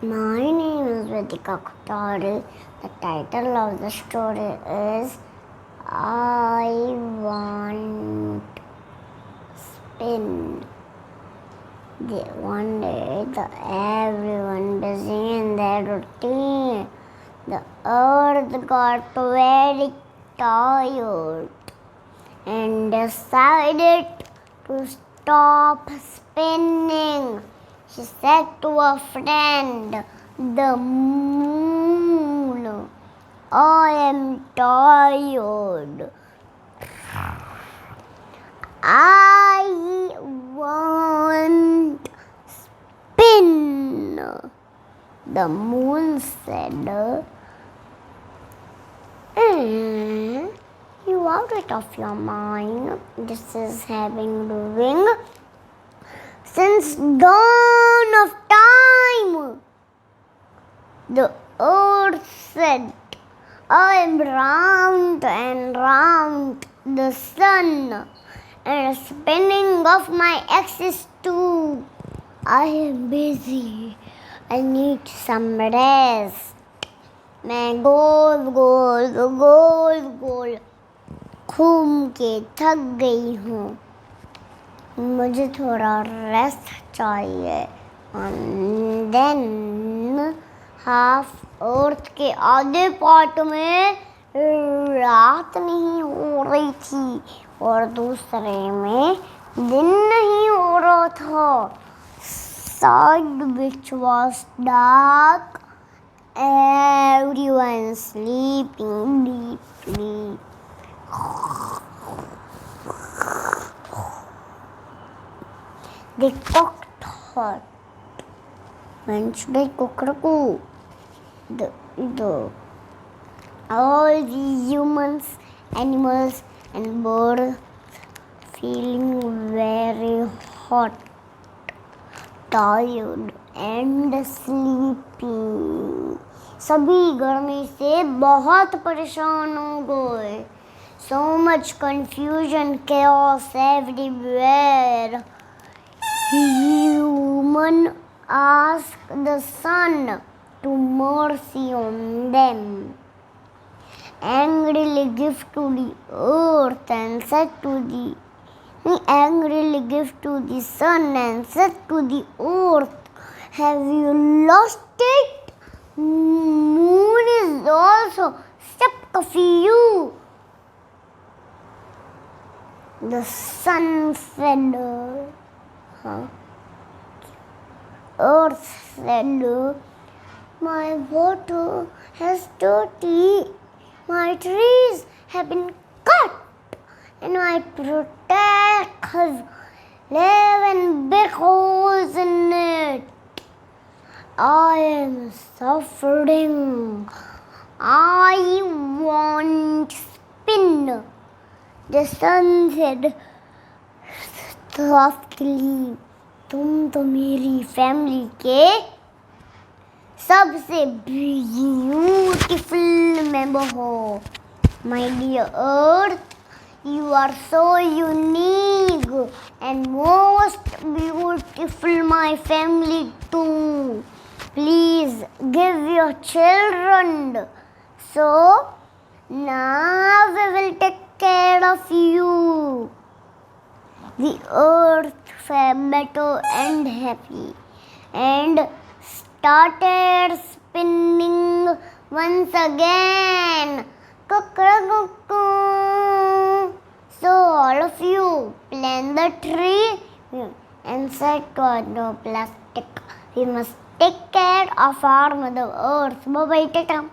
My name is Vedika Kothari. The title of the story is I Want Spin. One day, everyone busy in their routine. The earth got very tired and decided to stop spinning. She said to a friend, the moon, I am tired. I want spin. The moon said, you out it of your mind. This is having doing since dawn of time. The earth said, I am round and round the sun, and spinning of my axis too. I am busy. I need some rest. मैं गोल गोल गोल गोल घूम के थक गई हूँ. मुझे थोड़ा rest चाहिए. And then half अर्थ के आधे पार्ट में रात नहीं हो रही थी और दूसरे में दिन नहीं हो रहा था. Side which was dark, everyone sleeping deeply. They cooked hot. When should I cook? All the humans, animals, and birds feeling very hot, tired, and sleepy. सभी गर्मी से बहुत परेशान हो गए. So much confusion, chaos everywhere. Human asked the sun to mercy on them. Angrily give to the earth and said to the angrily give to the sun and said to the earth, have you lost it? Moon is also stuck of you. The sun said, earth said, my water has dirty, my trees have been cut, and my protect has 11 big holes in it. I am suffering. I want spin. The sun said softly, तुम तो मेरी family के सबसे beautiful member हो. My dear earth, you are so unique and most beautiful, my family too. Please give your children. So now we will take care of you. The earth felt better and happy and started spinning once again. So all of you plant the tree and said to no plastic. We must take care of our Mother Earth. Bye bye, tata.